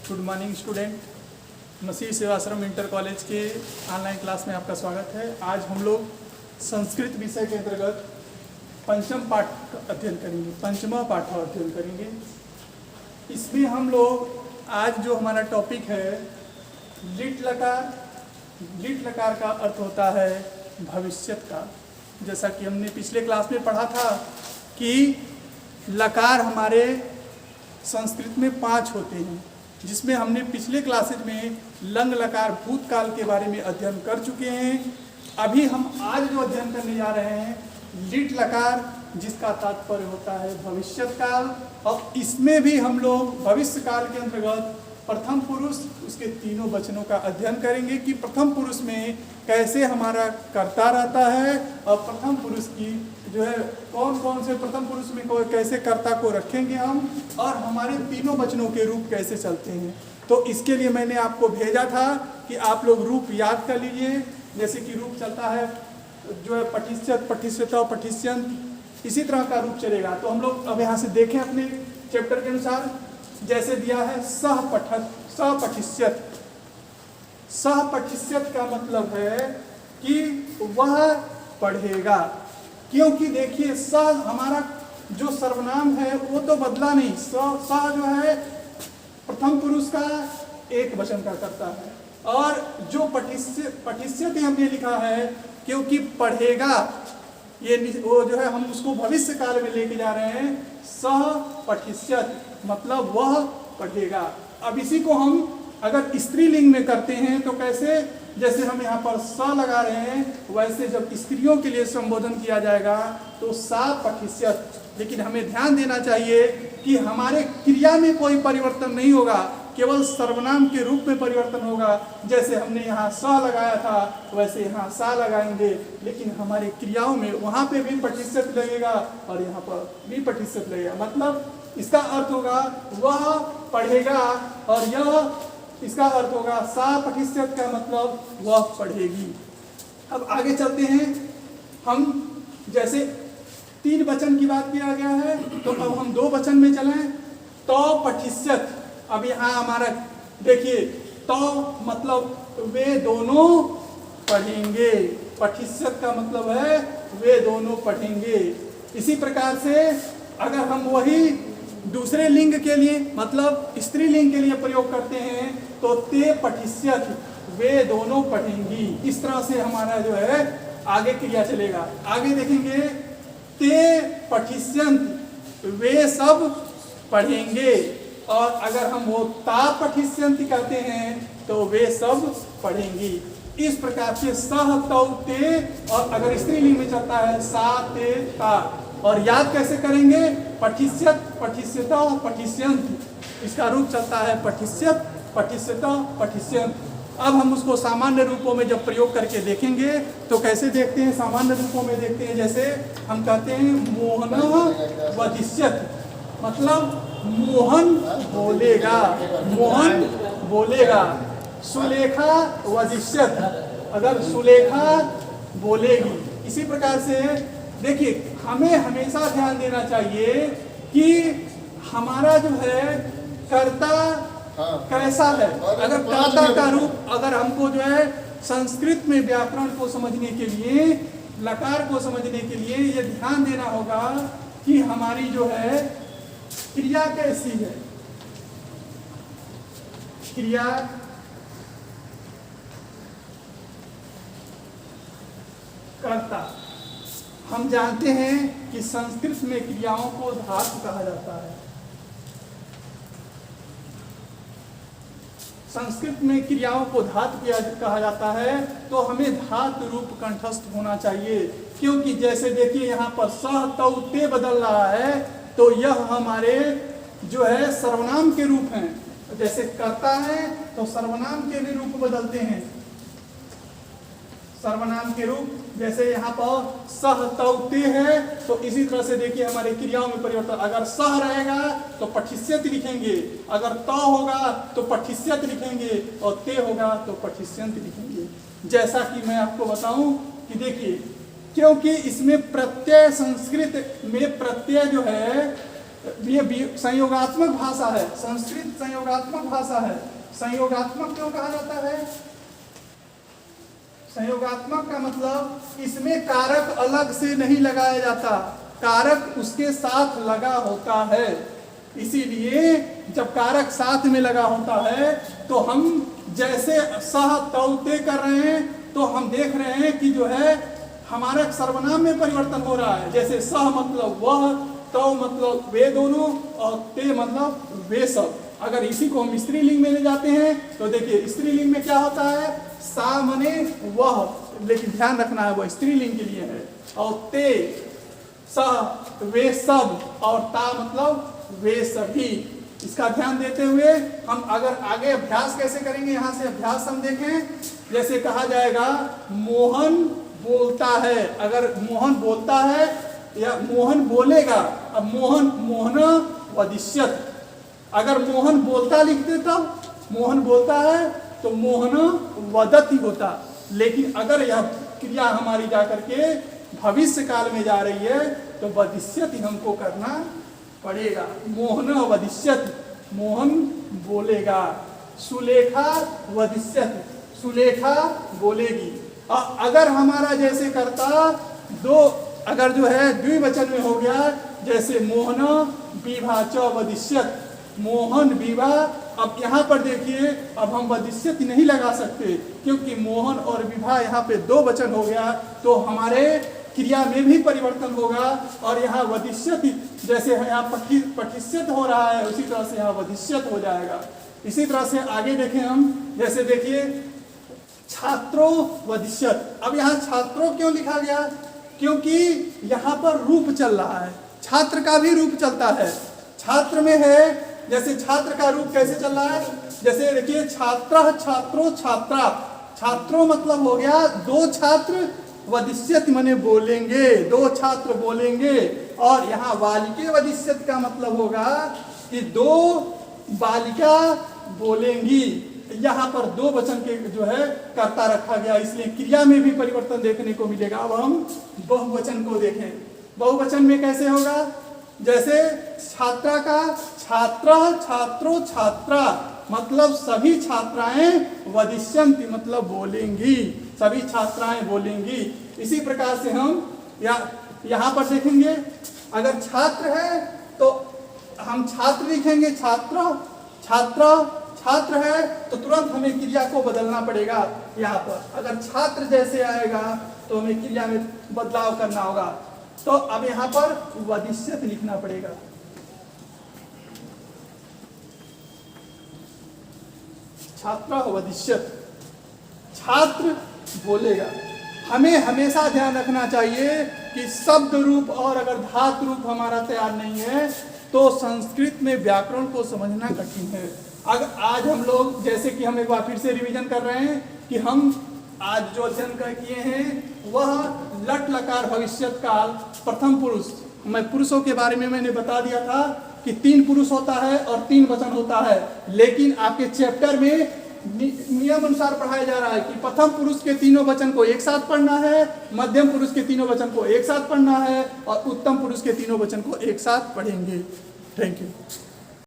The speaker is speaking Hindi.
Good morning student. Masih Sevashram inter college के ऑनलाइन क्लास में आपका स्वागत है। आज हम लोग संस्कृत विषय के अंतर्गत पंचम पाठ का अध्ययन करेंगे, पंचमा पाठ का अध्ययन करेंगे। इसमें हम लोग आज जो हमारा टॉपिक है लिट लकार। लिट लकार का अर्थ होता है भविष्यत का। जैसा कि हमने पिछले क्लास में पढ़ा था कि लकार हमारे संस्कृत में 5 होते हैं, जिसमें हमने पिछले क्लासेज में लंग लकार भूतकाल के बारे में अध्ययन कर चुके हैं। अभी हम आज जो अध्ययन करने जा रहे हैं लिट लकार, जिसका तात्पर्य होता है भविष्यत काल। और इसमें भी हम लोग भविष्य काल के अंतर्गत प्रथम पुरुष उसके तीनों वचनों का अध्ययन करेंगे कि प्रथम पुरुष में कैसे हमारा कर्ता रहता है और प्रथम पुरुष की जो है कौन कौन से प्रथम पुरुष में कैसे कर्ता को रखेंगे हम, और हमारे तीनों वचनों के रूप कैसे चलते हैं। तो इसके लिए मैंने आपको भेजा था कि आप लोग रूप याद कर लीजिए। जैसे कि रूप चलता है जो है पठिष्यत, पठिष्यता, पठिष्यंत, इसी तरह का रूप चलेगा। तो हम लोग अब यहाँ से देखें अपने चैप्टर के अनुसार। जैसे दिया है सहपठिष्यत। सहपठिष्यत का मतलब है कि वह पढ़ेगा, क्योंकि देखिए सह हमारा जो सर्वनाम है वो तो बदला नहीं। सह जो है प्रथम पुरुष का एक वचन का करता है, और जो पठिष्यत हमने लिखा है क्योंकि पढ़ेगा, ये वो जो है हम उसको भविष्य काल में लेके जा रहे हैं। सह पठिष्यत मतलब वह पढ़ेगा। अब इसी को हम अगर स्त्रीलिंग में करते हैं तो कैसे, जैसे हम यहाँ पर स लगा रहे हैं, वैसे जब स्त्रियों के लिए संबोधन किया जाएगा तो सा पठिष्यत। लेकिन हमें ध्यान देना चाहिए कि हमारे क्रिया में कोई परिवर्तन नहीं होगा, केवल सर्वनाम के रूप में परिवर्तन होगा। जैसे हमने यहाँ स लगाया था वैसे यहाँ सा लगाएंगे, लेकिन हमारे क्रियाओं में वहाँ पे भी पठिष्यत लगेगा और यहाँ पर भी पठिष्यत लगेगा। मतलब इसका अर्थ होगा वह पढ़ेगा, और यह इसका अर्थ होगा सा पठिष्यत का मतलब वह पढ़ेगी। अब आगे चलते हैं हम। जैसे 3 वचन की बात किया गया है तो अब हम 2 वचन में चलें। तो पठिष्यत, अब यहाँ हमारा देखिए तो मतलब वे दोनों पढ़ेंगे। पठिष्यत का मतलब है वे दोनों पढ़ेंगे। इसी प्रकार से अगर हम वही दूसरे लिंग के लिए मतलब स्त्रीलिंग के लिए प्रयोग करते हैं तो ते पठिष्यत, वे दोनों पढ़ेंगी। इस तरह से हमारा जो है आगे क्रिया चलेगा। आगे देखेंगे ते पठिष्यंत, वे सब पढ़ेंगे। और अगर हम वो ता पठिष्यंत कहते हैं तो वे सब पढ़ेंगी। इस प्रकार से सह तौ ते, और अगर स्त्रीलिंग में चलता है सा ते ता। और याद कैसे करेंगे, पठिष्यत, पठिष्यता, पठिष्यंत, इसका रूप चलता है पठिष्यत, पठिष्यता, पठिष्यंत। अब हम उसको सामान्य रूपों में जब प्रयोग करके देखेंगे तो कैसे देखते हैं, सामान्य रूपों में देखते हैं। जैसे हम कहते हैं मोहन वदिष्यत, मतलब मोहन बोलेगा, मोहन बोलेगा। सुलेखा वदिष्यत, अगर सुलेखा बोलेगी। इसी प्रकार से देखिए हमें हमेशा ध्यान देना चाहिए कि हमारा जो है कर्ता कैसा है। अगर कर्ता का रूप, अगर हमको जो है संस्कृत में व्याकरण को समझने के लिए, लकार को समझने के लिए ये ध्यान देना होगा कि हमारी जो है क्रिया कैसी है। क्रिया कर्ता, हम जानते हैं कि संस्कृत में क्रियाओं को धातु कहा जाता है। संस्कृत में क्रियाओं को धातु कहा जाता है, तो हमें धातु रूप कंठस्थ होना चाहिए। क्योंकि जैसे देखिए यहाँ पर सह तौ ते बदल रहा है, तो यह हमारे जो है सर्वनाम के रूप हैं। जैसे कर्ता है तो सर्वनाम के भी रूप बदलते हैं। सर्वनाम के रूप जैसे यहाँ पर सह तौ ते है, तो इसी तरह से देखिए हमारे क्रियाओं में परिवर्तन। अगर सह रहेगा तो पठिष्यत लिखेंगे, अगर त होगा तो पठिष्यत लिखेंगे, और ते होगा तो पठिष्यंत लिखेंगे। जैसा कि मैं आपको बताऊं कि देखिए, क्योंकि इसमें प्रत्यय, संस्कृत में प्रत्यय जो है ये संयोगात्मक भाषा है, संस्कृत संयोगात्मक भाषा है। संयोगात्मक क्यों कहा जाता है? संयोगात्मक का मतलब इसमें कारक अलग से नहीं लगाया जाता, कारक उसके साथ लगा होता है। इसीलिए जब कारक साथ में लगा होता है तो हम जैसे सह तौ ते कर रहे हैं तो हम देख रहे हैं कि जो है हमारे सर्वनाम में परिवर्तन हो रहा है। जैसे सह मतलब वह, तौ मतलब वे दोनों, और ते मतलब वे सब। अगर इसी को हम स्त्रीलिंग में ले जाते हैं तो देखिए स्त्रीलिंग में क्या होता है, सा मने वह, लेकिन ध्यान रखना है वह स्त्रीलिंग के लिए है। और ते सह वे सब, और ता मतलब वे सभी। इसका ध्यान देते हुए हम अगर आगे अभ्यास कैसे करेंगे, यहाँ से अभ्यास हम देखें। जैसे कहा जाएगा मोहन बोलता है, अगर मोहन बोलता है या मोहन बोलेगा, अब मोहन मोहना वदिष्यत, अगर मोहन बोलता लिखते तब मोहन बोलता है तो मोहना वदति होता। लेकिन अगर यह क्रिया हमारी जाकर के भविष्य काल में जा रही है तो वदिष्यत ही हमको करना पड़ेगा। मोहना वदिष्यत, मोहन बोलेगा। सुलेखा वदिष्यत, सुलेखा बोलेगी। अगर हमारा जैसे करता दो, अगर जो है द्विवचन में हो गया, जैसे मोहना विभा च वदिष्यत, मोहन विवाह। अब यहाँ पर देखिए, अब हम वदिष्यत नहीं लगा सकते क्योंकि मोहन और विवाह यहाँ पे दो वचन हो गया, तो हमारे क्रिया में भी परिवर्तन होगा। और यहाँ वदिष्यत, जैसे यहाँ पठिष्यत हो रहा है उसी तरह से यहाँ वदिष्यत हो जाएगा। इसी तरह से आगे देखें हम, जैसे देखिए छात्रों वदिष्यत। अब यहाँ छात्रों क्यों लिखा गया? क्योंकि यहाँ पर रूप चल रहा है, छात्र का भी रूप चलता है। छात्र में है, जैसे छात्र का रूप कैसे चल रहा है, जैसे देखिए छात्र छात्रों छात्रा, छात्रों मतलब हो गया दो छात्र, वदिष्यत मने बोलेंगे, दो छात्र बोलेंगे। और यहाँ बालिके वदिष्यत का मतलब होगा कि दो बालिका बोलेंगी। यहाँ पर दो वचन के जो है कर्ता रखा गया, इसलिए क्रिया में भी परिवर्तन देखने को मिलेगा। अब हम बहुवचन को देखें। बहुवचन में कैसे होगा? जैसे छात्रा का छात्र छात्रों छात्रा मतलब सभी छात्राएं, वदिष्यन्ति मतलब बोलेंगी, सभी छात्राएं बोलेंगी। इसी प्रकार से हम यहाँ पर देखेंगे, अगर छात्र है तो हम छात्र लिखेंगे, छात्र छात्र, छात्र है तो तुरंत हमें क्रिया को बदलना पड़ेगा। यहाँ पर अगर छात्र जैसे आएगा तो हमें क्रिया में बदलाव करना होगा। तो अब यहाँ पर वदिष्यत लिखना पड़ेगा। छात्र वदिष्यत, छात्र बोलेगा। हमें हमेशा ध्यान रखना चाहिए कि शब्द रूप और अगर धातु रूप हमारा तैयार नहीं है तो संस्कृत में व्याकरण को समझना कठिन है। अगर आज हम लोग, जैसे कि हम एक बार फिर से रिवीजन कर रहे हैं कि हम आज जो अध्ययन किए हैं वह लट लकार भविष्यत काल प्रथम पुरुष। मैं पुरुषों के बारे में मैंने बता दिया था कि 3 पुरुष होता है और 3 वचन होता है, लेकिन आपके चैप्टर में नियम अनुसार पढ़ाया जा रहा है कि प्रथम पुरुष के तीनों वचन को एक साथ पढ़ना है, मध्यम पुरुष के तीनों वचन को एक साथ पढ़ना है और उत्तम पुरुष के तीनों वचन को एक साथ पढ़ेंगे। Thank you.